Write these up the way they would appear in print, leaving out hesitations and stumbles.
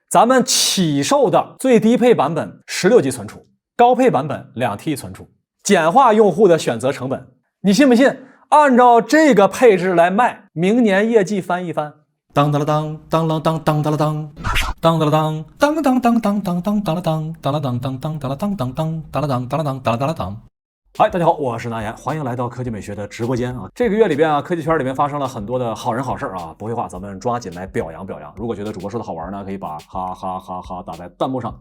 咱们起售的最低配版本16G 存储，高配版本2T 存储，简化用户的选择成本。你信不信？按照这个配置来卖，明年业绩翻一番。当当了当，当啷当当当了当，当当了当，当当当当当当当了当，当了当当当当了当当当，当了当当了当当了当了当。嗨，大家好，我是南岩，欢迎来到科技美学的直播间啊！这个月里边啊，科技圈里面发生了很多的好人好事啊！不会话，咱们抓紧来表扬表扬。如果觉得主播说的好玩呢，可以把哈哈哈哈打在弹幕上。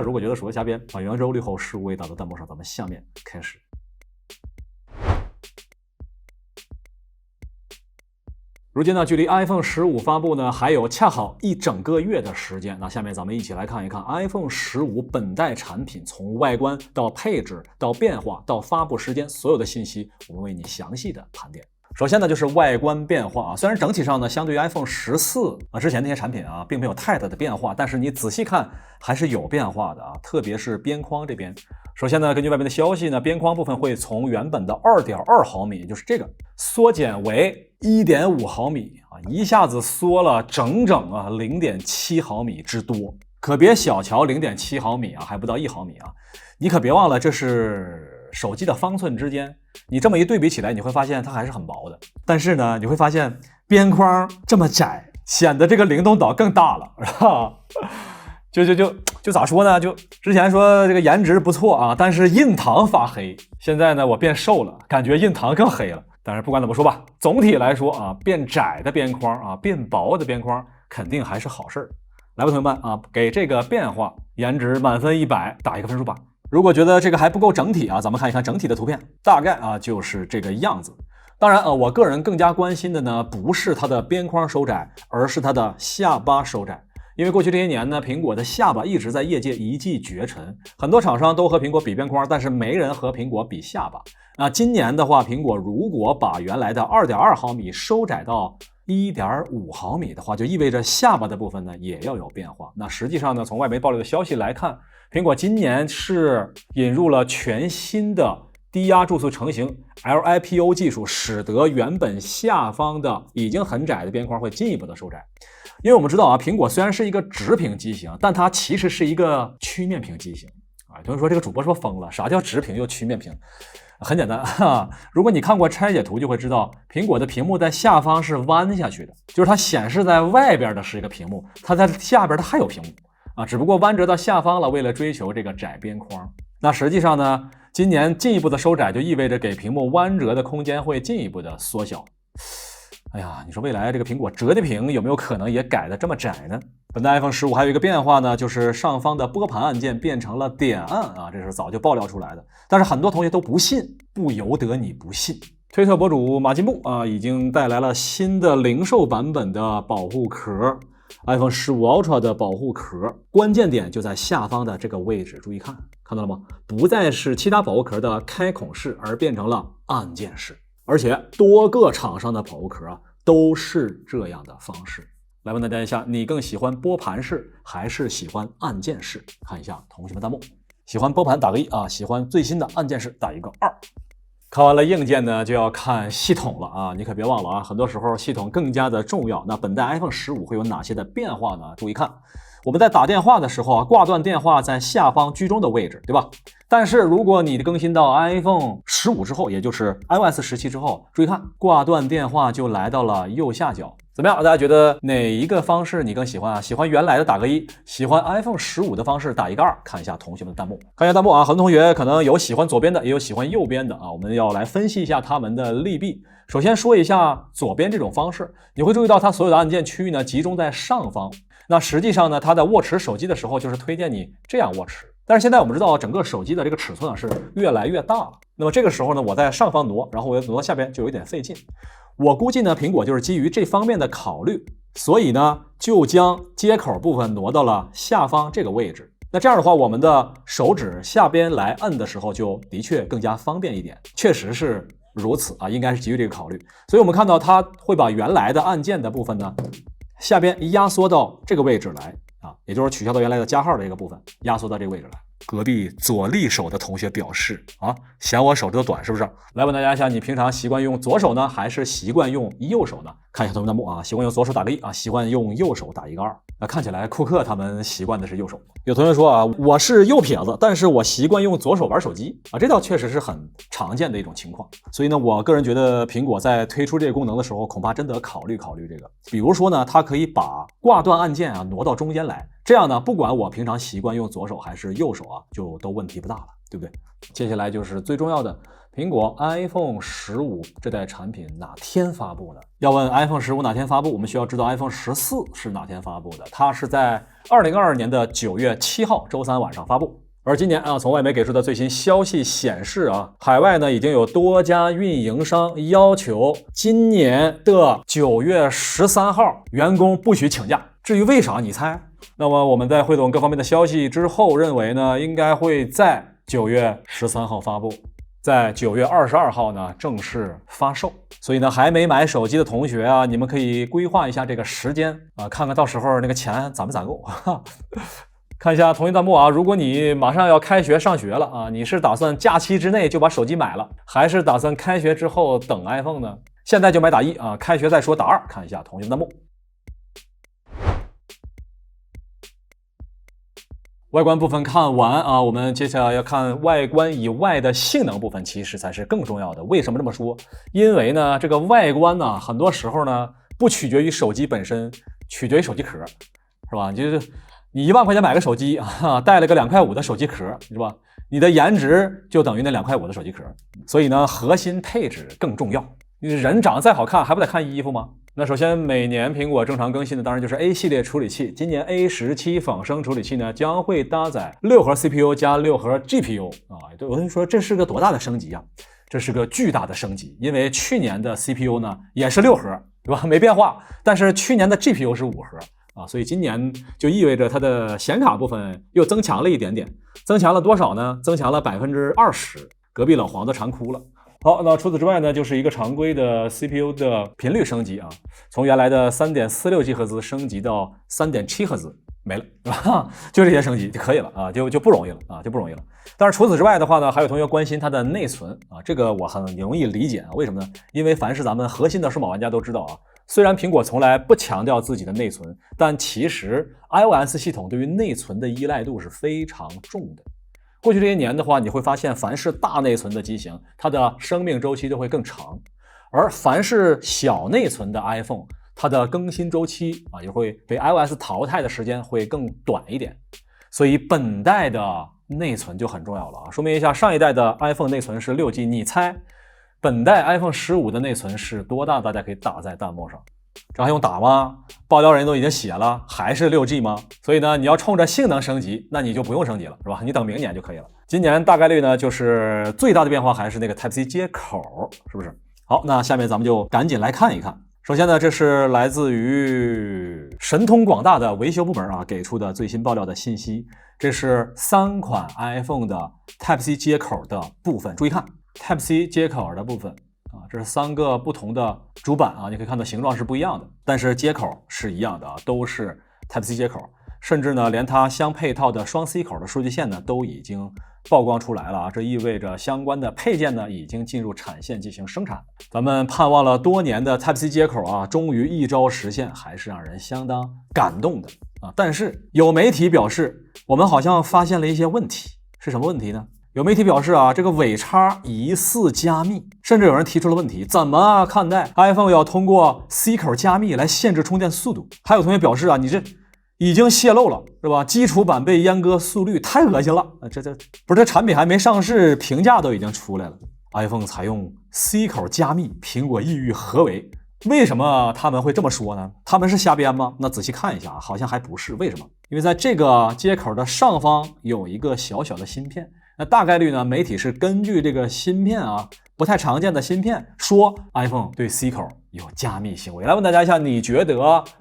如果觉得说的瞎编，把圆周率后15位打在弹幕上。咱们下面开始。如今呢，距离 iPhone 15发布呢还有恰好1整个月的时间。那下面咱们一起来看一看 iPhone 15本代产品从外观到配置到变化到发布时间所有的信息，我们为你详细的盘点。首先呢，就是外观变化啊，虽然整体上呢，相对于 iPhone 14之前那些产品啊，并没有太大的变化，但是你仔细看还是有变化的啊，特别是边框这边。首先呢，根据外面的消息呢，边框部分会从原本的 2.2 毫米，也就是这个，缩减为 1.5 毫米啊，一下子缩了整整0.7 毫米之多。可别小瞧 0.7 毫米啊，还不到1毫米啊，你可别忘了这是手机的方寸之间，你这么一对比起来，你会发现它还是很薄的。但是呢，你会发现边框这么窄，显得这个灵动岛更大了，是吧？就咋说呢？就之前说这个颜值不错啊，但是印堂发黑。现在呢，我变瘦了，感觉印堂更黑了。但是不管怎么说吧，总体来说啊，变窄的边框啊，变薄的边框肯定还是好事儿。来吧，同学们啊，给这个变化颜值满分100打一个分数吧。如果觉得这个还不够整体啊，咱们看一看整体的图片，大概啊就是这个样子。当然我个人更加关心的呢，不是它的边框收窄，而是它的下巴收窄。因为过去这些年呢，苹果的下巴一直在业界一骑绝尘，很多厂商都和苹果比边框，但是没人和苹果比下巴。那今年的话，苹果如果把原来的 2.2 毫米收窄到 1.5 毫米的话，就意味着下巴的部分呢也要有变化。那实际上呢，从外媒爆料的消息来看，苹果今年是引入了全新的低压注塑成型 LIPO 技术，使得原本下方的已经很窄的边框会进一步的收窄。因为我们知道啊，苹果虽然是一个直屏机型，但它其实是一个曲面屏机型啊。有人说这个主播是不是疯了？啥叫直屏又曲面屏？很简单哈，如果你看过拆解图，就会知道苹果的屏幕在下方是弯下去的，就是它显示在外边的是一个屏幕，它在下边它还有屏幕啊，只不过弯折到下方了，为了追求这个窄边框。那实际上呢，今年进一步的收窄就意味着给屏幕弯折的空间会进一步的缩小。哎呀，你说未来这个苹果折叠屏有没有可能也改得这么窄呢？本代 iPhone 15还有一个变化呢，就是上方的拨盘按键变成了点按啊，这是早就爆料出来的，但是很多同学都不信，不由得你不信。推特博主马金布啊，已经带来了新的零售版本的保护壳 ，iPhone 15 Ultra 的保护壳，关键点就在下方的这个位置，注意看到了吗？不再是其他保护壳的开孔式，而变成了按键式。而且多个厂商的保护壳啊都是这样的方式。来问大家一下，你更喜欢拨盘式还是喜欢按键式？看一下同学们弹幕，喜欢拨盘打个1啊，喜欢最新的按键式打一个2。看完了硬件呢，就要看系统了啊！你可别忘了啊，很多时候系统更加的重要。那本代 iPhone 15会有哪些的变化呢？注意看。我们在打电话的时候啊，挂断电话在下方居中的位置，对吧？但是如果你更新到 iPhone 15之后，也就是 iOS 17之后，注意看，挂断电话就来到了右下角。怎么样？大家觉得哪一个方式你更喜欢啊？喜欢原来的打个1，喜欢 iPhone 15的方式打一个2。看一下同学们的弹幕，看一下弹幕啊，很多同学可能有喜欢左边的，也有喜欢右边的啊。我们要来分析一下它们的利弊。首先说一下左边这种方式，你会注意到它所有的按键区域呢集中在上方。那实际上呢，它在握持手机的时候就是推荐你这样握持。但是现在我们知道整个手机的这个尺寸是越来越大了。那么这个时候呢，我在上方挪，然后我挪到下边就有点费劲。我估计呢，苹果就是基于这方面的考虑，所以呢就将接口部分挪到了下方这个位置。那这样的话，我们的手指下边来摁的时候就的确更加方便一点，确实是如此啊，应该是基于这个考虑。所以我们看到它会把原来的按键的部分呢下边压缩到这个位置来啊，也就是取消到原来的加号的这个部分，压缩到这个位置来。隔壁左利手的同学表示啊，嫌我手指头短是不是？来问大家一下，你平常习惯用左手呢，还是习惯用右手呢？看一下同学弹幕啊，习惯用左手打个1啊，习惯用右手打一个2。那看起来库克他们习惯的是右手。有同学说啊，我是右撇子，但是我习惯用左手玩手机啊，这倒确实是很常见的一种情况。所以呢，我个人觉得苹果在推出这个功能的时候，恐怕真得考虑考虑这个。比如说呢，它可以把挂断按键啊挪到中间来，这样呢，不管我平常习惯用左手还是右手啊，就都问题不大了，对不对？接下来就是最重要的，苹果 iPhone 15这代产品哪天发布呢？要问 iPhone 15哪天发布，我们需要知道 iPhone 14是哪天发布的。它是在2022年的9月7号周三晚上发布。而今年啊，从外媒给出的最新消息显示啊，海外呢已经有多家运营商要求今年的9月13号员工不许请假。至于为啥，你猜？那么我们在汇总各方面的消息之后，认为呢，应该会在9月13号发布，在9月22号呢正式发售。所以呢，还没买手机的同学啊，你们可以规划一下这个时间啊，看看到时候那个钱攒不攒够。看一下同学弹幕啊，如果你马上要开学上学了啊，你是打算假期之内就把手机买了，还是打算开学之后等 iPhone 呢？现在就买打1啊，开学再说打2。看一下同学弹幕。外观部分看完啊，我们接下来要看外观以外的性能部分，其实才是更重要的。为什么这么说？因为呢，这个外观呢，很多时候呢不取决于手机本身，取决于手机壳，是吧？就是你1万块钱买个手机啊，带了个2块5的手机壳，是吧？你的颜值就等于那2块5的手机壳。所以呢，核心配置更重要。你人长得再好看，还不得看衣服吗？那首先，每年苹果正常更新的当然就是 A 系列处理器。今年 A17 仿生处理器呢，将会搭载6核 CPU 加6核 GPU 啊。我跟你说，这是个多大的升级啊！这是个巨大的升级，因为去年的 CPU 呢也是6核，对吧？没变化，但是去年的 GPU 是5核啊，所以今年就意味着它的显卡部分又增强了一点点，增强了多少呢？增强了20%，隔壁老黄都馋哭了。好，那除此之外呢，就是一个常规的 CPU 的频率升级啊，从原来的 3.46 赫兹升级到 3.7 赫兹，没了，是吧？就这些升级就可以了啊，就不容易了啊，就不容易了。但是除此之外的话呢，还有同学关心它的内存啊，这个我很容易理解啊，为什么呢？因为凡是咱们核心的数码玩家都知道啊，虽然苹果从来不强调自己的内存，但其实 iOS 系统对于内存的依赖度是非常重的。过去这些年的话，你会发现凡是大内存的机型，它的生命周期都会更长，而凡是小内存的 iPhone， 它的更新周期啊也会被 iOS 淘汰的时间会更短一点。所以本代的内存就很重要了啊。说明一下，上一代的 iPhone 内存是6G， 你猜本代 iPhone 15的内存是多大？大家可以打在弹幕上。这还用打吗？爆料人都已经写了，还是6G 吗？所以呢，你要冲着性能升级，那你就不用升级了，是吧？你等明年就可以了。今年大概率呢，就是最大的变化还是那个 Type-C 接口，是不是？好，那下面咱们就赶紧来看一看。首先呢，这是来自于神通广大的维修部门啊给出的最新爆料的信息。这是3款 iPhone 的 Type-C 接口的部分，注意看 Type-C 接口的部分。这是3个不同的主板啊，你可以看到形状是不一样的，但是接口是一样的啊，都是 Type-C 接口，甚至呢，连它相配套的双 C 口的数据线呢，都已经曝光出来了啊，这意味着相关的配件呢，已经进入产线进行生产。咱们盼望了多年的 Type-C 接口啊，终于一朝实现，还是让人相当感动的啊。但是有媒体表示，我们好像发现了一些问题，是什么问题呢？有媒体表示啊，这个尾插疑似加密，甚至有人提出了问题：怎么看待 iPhone 要通过 C 口加密来限制充电速度？还有同学表示啊，你这已经泄露了，是吧？基础版被阉割速率太恶心了！这不是这产品还没上市，评价都已经出来了。iPhone 采用 C 口加密，苹果意欲何为？为什么他们会这么说呢？他们是瞎编吗？那仔细看一下，好像还不是。为什么？因为在这个接口的上方有一个小小的芯片。那大概率呢，媒体是根据这个芯片啊，不太常见的芯片，说 iPhone 对 C 口有加密行为。来问大家一下，你觉得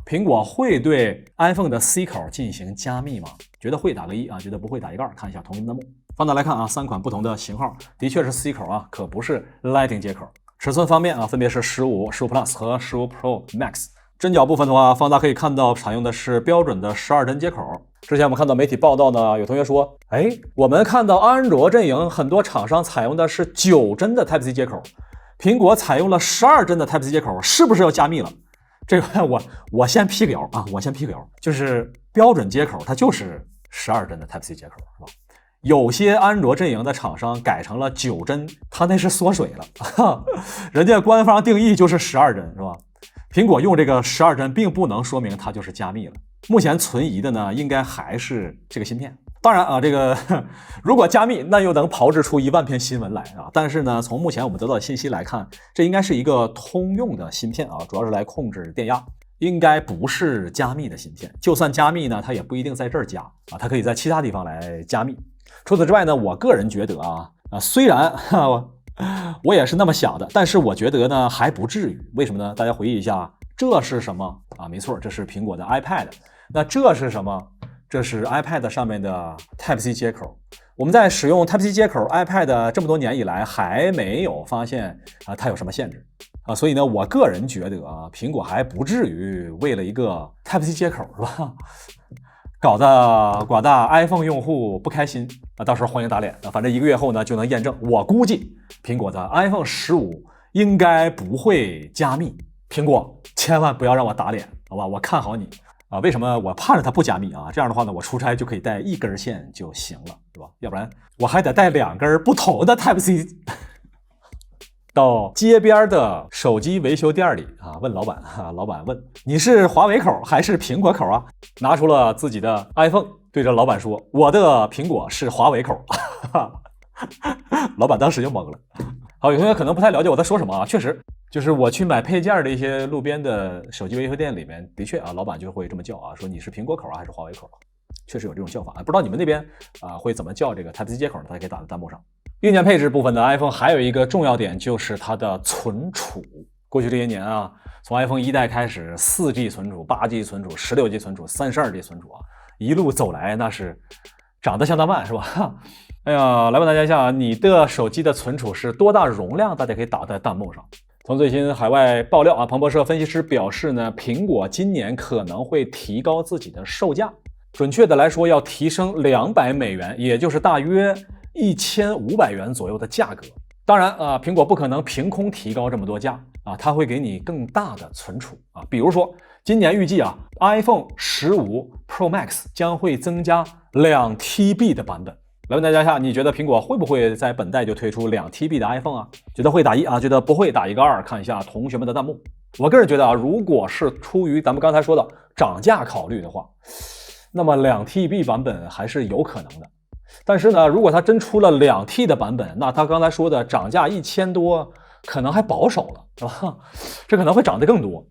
苹果会对 iPhone 的 C 口进行加密吗？觉得会打个1啊，觉得不会打一个2。看一下同学弹幕。放大来看啊，3款不同的型号，的确是 C 口啊，可不是 Lightning 接口。尺寸方面啊，分别是15、15 Plus 和15 Pro Max。针脚部分的话，放大可以看到采用的是标准的12针接口。之前我们看到媒体报道呢，有同学说，我们看到安卓阵营很多厂商采用的是9针的 Type-C 接口，苹果采用了12针的 Type-C 接口，是不是要加密了？这个我先辟个谣啊，就是标准接口它就是12针的 Type-C 接口，是吧？有些安卓阵营的厂商改成了9针，它那是缩水了，人家官方定义就是12针，是吧？苹果用这个12针并不能说明它就是加密了。目前存疑的呢，应该还是这个芯片。当然啊，这个如果加密，那又能炮制出1万篇新闻来啊。但是呢，从目前我们得到的信息来看，这应该是一个通用的芯片啊，主要是来控制电压，应该不是加密的芯片。就算加密呢，它也不一定在这儿加啊，它可以在其他地方来加密。除此之外呢，我个人觉得虽然我也是那么想的，但是我觉得呢还不至于。为什么呢？大家回忆一下，这是什么啊？没错，这是苹果的 iPad。那这是什么？这是 iPad 上面的 Type-C 接口。我们在使用 Type-C 接口 iPad 这么多年以来，还没有发现它有什么限制所以呢，我个人觉得苹果还不至于为了一个 Type-C 接口是吧，搞得广大 iPhone 用户不开心到时候欢迎打脸反正1个月后呢就能验证。我估计苹果的 iPhone 15应该不会加密，苹果千万不要让我打脸，好吧？我看好你为什么我盼着它不加密这样的话呢，我出差就可以带1根线就行了，是吧？要不然我还得带2根不同的 Type-C 到街边的手机维修店里问老板老板问你是华为口还是苹果口拿出了自己的 iPhone 对着老板说我的苹果是华为口老板当时就懵了。好，有同学可能不太了解我在说什么确实就是我去买配件的一些路边的手机维修店里面，的确老板就会这么叫说你是苹果口还是华为口，确实有这种叫法不知道你们那边会怎么叫这个 Type-C 接口呢？大家可以打在弹幕上。硬件配置部分的 iPhone 还有一个重要点就是它的存储。过去这些年从 iPhone 1代开始 4G 存储、8G 存储、16G 存储、32G 存储一路走来那是涨得相当慢，是吧？哎呀，来问大家一下，你的手机的存储是多大容量？大家可以打在弹幕上。从最新海外爆料彭博社分析师表示呢，苹果今年可能会提高自己的售价，准确的来说要提升$200，也就是大约1500元左右的价格。当然苹果不可能凭空提高这么多价它会给你更大的存储比如说今年预计iPhone 15 Pro Max 将会增加2TB 的版本。来问大家一下，你觉得苹果会不会在本代就推出2TB 的 iPhone觉得会打1觉得不会打一个2，看一下同学们的弹幕。我个人觉得如果是出于咱们刚才说的涨价考虑的话，那么2TB 版本还是有可能的。但是呢，如果它真出了2T 的版本，那它刚才说的涨价1000多可能还保守了，是吧？这可能会涨得更多。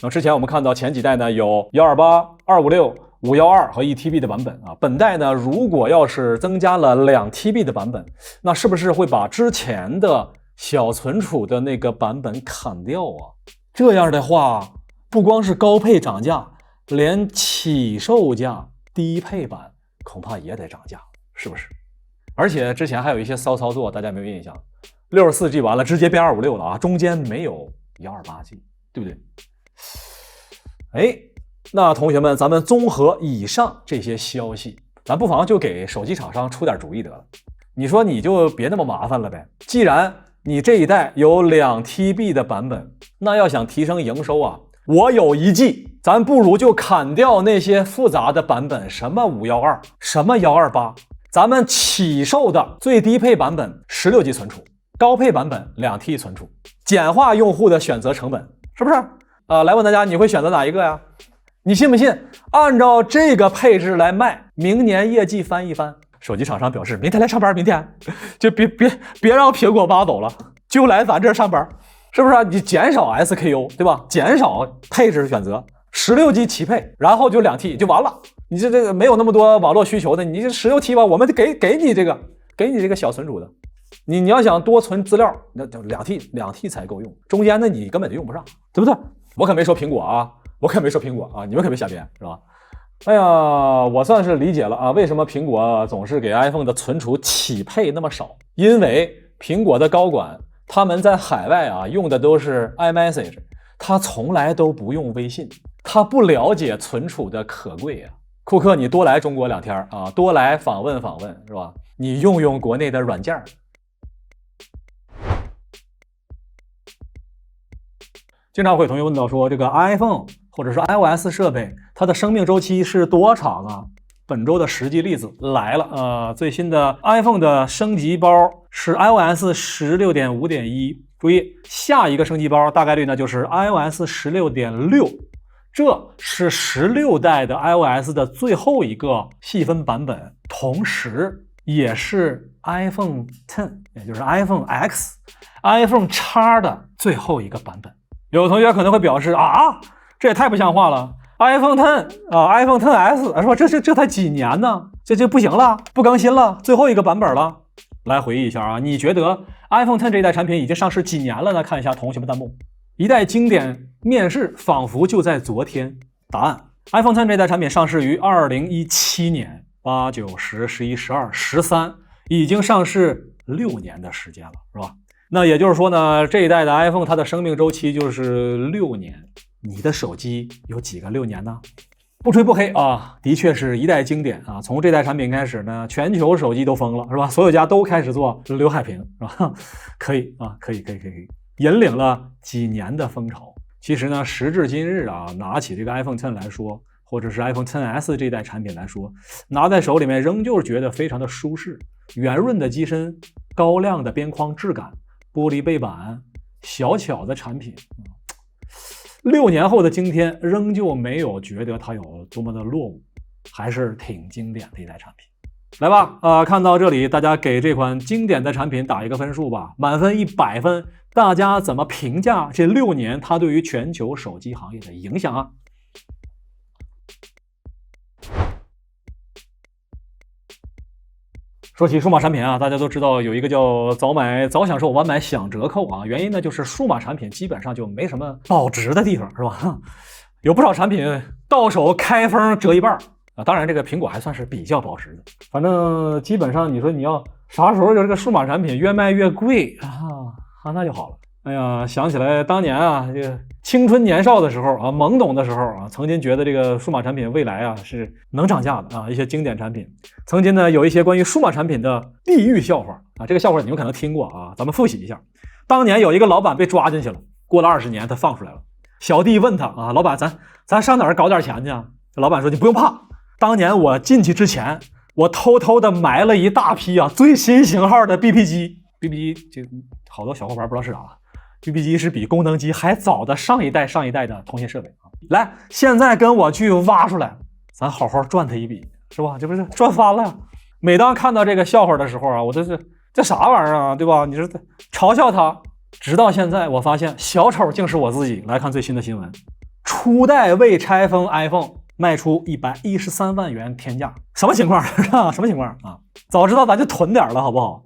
那么之前我们看到前几代呢有128、256、512和1TB 的版本本代呢如果要是增加了2TB 的版本，那是不是会把之前的小存储的那个版本砍掉这样的话，不光是高配涨价，连起售价低配版恐怕也得涨价，是不是？而且之前还有一些骚操作，大家有没有印象？64G 完了直接变256了中间没有 128G， 对不对？那同学们，咱们综合以上这些消息，咱不妨就给手机厂商出点主意得了。你说你就别那么麻烦了呗，既然你这一代有2TB 的版本，那要想提升营收我有一计，咱不如就砍掉那些复杂的版本，什么512，什么128，咱们起售的最低配版本 16G 存储，高配版本 2T 存储，简化用户的选择成本，是不是？来问大家，你会选择哪一个呀？你信不信按照这个配置来卖，明年业绩翻一番？手机厂商表示明天来上班，明天就别让苹果挖走了，就来咱这儿上班，是不是你减少 SKU 对吧？减少配置选择，16G 起配，然后就2T 就完了。你这个没有那么多网络需求的，你这16T 吧，我们给你这个小存储的。你要想多存资料，那就2T 才够用，中间的你根本就用不上，对不对？我可没说苹果你们可别瞎编，是吧？哎呀，我算是理解了为什么苹果总是给 iPhone 的存储起配那么少，因为苹果的高管他们在海外用的都是 iMessage， 他从来都不用微信，他不了解存储的可贵库克，你多来中国2天啊，多来访问访问，是吧？你用用国内的软件。经常会有同学问到说，这个 iPhone 或者是 iOS 设备，它的生命周期是多长啊？本周的实际例子来了，最新的 iPhone 的升级包是 iOS 16.5.1，注意下一个升级包大概率呢就是 iOS 16.6，这是16代的 iOS 的最后一个细分版本，同时也是 iPhone X， 也就是 iPhone X、iPhone X 的最后一个版本。有同学可能会表示啊，这也太不像话了。iPhone X 啊 ，iPhone XS， 说这才几年呢，这不行了，不更新了，最后一个版本了。来回忆一下啊，你觉得 iPhone X 这一代产品已经上市几年了呢？看一下同学们弹幕。一代经典面世仿佛就在昨天。答案 ：iPhone X 这一代产品上市于2017年，8、9、10、11、12、13，已经上市6年的时间了，是吧？那也就是说呢，这一代的 iPhone 它的生命周期就是6年。你的手机有几个6年呢？不吹不黑啊，的确是一代经典啊。从这代产品开始呢，全球手机都疯了，是吧？所有家都开始做刘海屏，是吧？可以啊，可以，引领了几年的风潮。其实呢，时至今日啊，拿起这个 iPhone X 来说，或者是 iPhone XS 这一代产品来说，拿在手里面仍旧是觉得非常的舒适，圆润的机身，高亮的边框质感，玻璃背板，小巧的产品。6年后的今天，仍旧没有觉得它有多么的落伍，还是挺经典的一代产品。来吧，看到这里，大家给这款经典的产品打一个分数吧，满分100分，大家怎么评价这6年它对于全球手机行业的影响啊？说起数码产品啊，大家都知道有一个叫早买早享受，晚买享折扣啊。原因呢，就是数码产品基本上就没什么保值的地方，是吧？有不少产品到手开封折一半啊。当然，这个苹果还算是比较保值的。反正基本上，你说你要啥时候有这个数码产品越卖越贵啊，那就好了。哎呀，想起来当年啊，这个青春年少的时候啊，懵懂的时候啊，曾经觉得这个数码产品未来啊是能涨价的啊，一些经典产品。曾经呢有一些关于数码产品的地狱笑话啊，这个笑话你们可能听过啊，咱们复习一下。当年有一个老板被抓进去了，过了20年他放出来了。小弟问他啊，老板咱上哪儿搞点钱去啊？老板说你不用怕，当年我进去之前，我偷偷的埋了一大批啊最新型号的 BP 机。BP 机这好多小伙伴不知道是啥。BB 机是比功能机还早的上一代的通信设备啊！来，现在跟我去挖出来，咱好好赚他一笔，是吧？这不是赚翻了呀！每当看到这个笑话的时候啊，我这啥玩意儿啊，对吧？你说嘲笑他，直到现在我发现小丑竟是我自己。来看最新的新闻，初代未拆封 iPhone 卖出113万元天价，什么情况啊？什么情况啊？早知道咱就囤点了，好不好？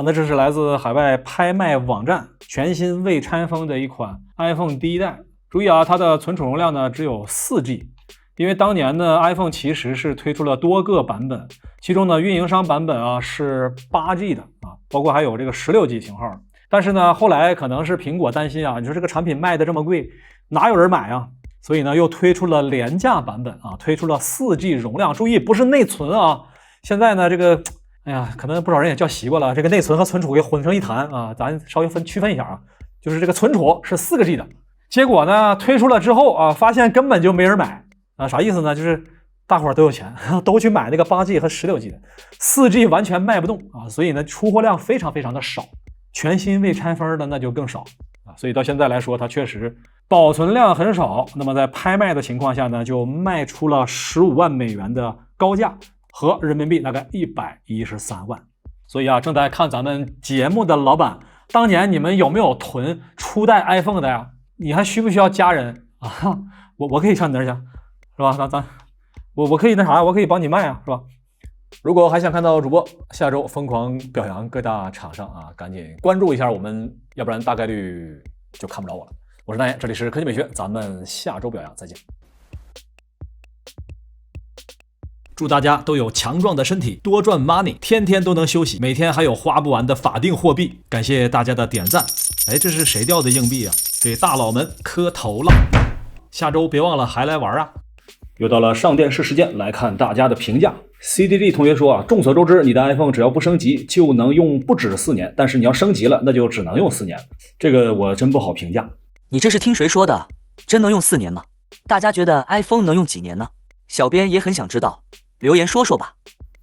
那这是来自海外拍卖网站全新未拆封的一款 iPhone 第一代。注意啊，它的存储容量呢只有 4G， 因为当年呢 iPhone 其实是推出了多个版本，其中呢运营商版本啊是 8G 的啊，包括还有这个 16G 型号。但是呢后来可能是苹果担心啊，你说这个产品卖的这么贵，哪有人买啊？所以呢又推出了廉价版本啊，推出了 4G 容量。注意不是内存啊，现在呢这个哎呀，可能不少人也叫习惯了，这个内存和存储给混成一谈啊，咱稍微区分一下啊，就是这个存储是4个G 的，结果呢推出了之后啊，发现根本就没人买啊，啥意思呢？就是大伙儿都有钱，都去买那个8G 和16G 的，4G 完全卖不动啊，所以呢出货量非常非常的少，全新未拆封的那就更少啊，所以到现在来说，它确实保存量很少，那么在拍卖的情况下呢，就卖出了15万美元的高价。和人民币大概113万，所以啊，正在看咱们节目的老板，当年你们有没有囤初代 iPhone 的呀？你还需不需要家人啊？我可以上你那儿去，是吧？我可以那啥，我可以帮你卖啊，是吧？如果还想看到主播下周疯狂表扬各大厂商啊，赶紧关注一下我们，要不然大概率就看不着我了。我是大爷，这里是科技美学，咱们下周表扬再见。祝大家都有强壮的身体，多赚 money， 天天都能休息，每天还有花不完的法定货币。感谢大家的点赞。哎，这是谁掉的硬币啊？给大佬们磕头了。下周别忘了还来玩啊。又到了上电视时间，来看大家的评价。CDD 同学说啊，众所周知，你的 iPhone 只要不升级就能用不止4年，但是你要升级了，那就只能用4年。这个我真不好评价。你这是听谁说的？真能用4年吗？大家觉得 iPhone 能用几年呢？小编也很想知道，留言说说吧。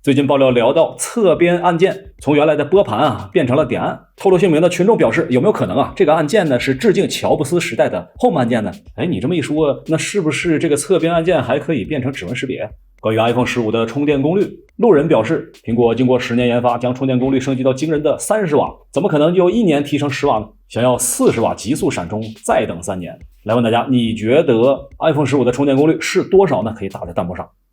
最近爆料聊到侧边按键从原来的拨盘啊变成了点按，透露姓名的群众表示，有没有可能啊这个按键呢是致敬乔布斯时代的 Home 按键呢？哎，你这么一说，那是不是这个侧边按键还可以变成指纹识别？关于 iPhone 15的充电功率，路人表示，苹果经过10年研发，将充电功率升级到惊人的30瓦，怎么可能就1年提升10瓦呢？想要40瓦极速闪充，再等3年。来问大家，你觉得 iPhone 15的充电功率是多少呢？可以打在弹幕上。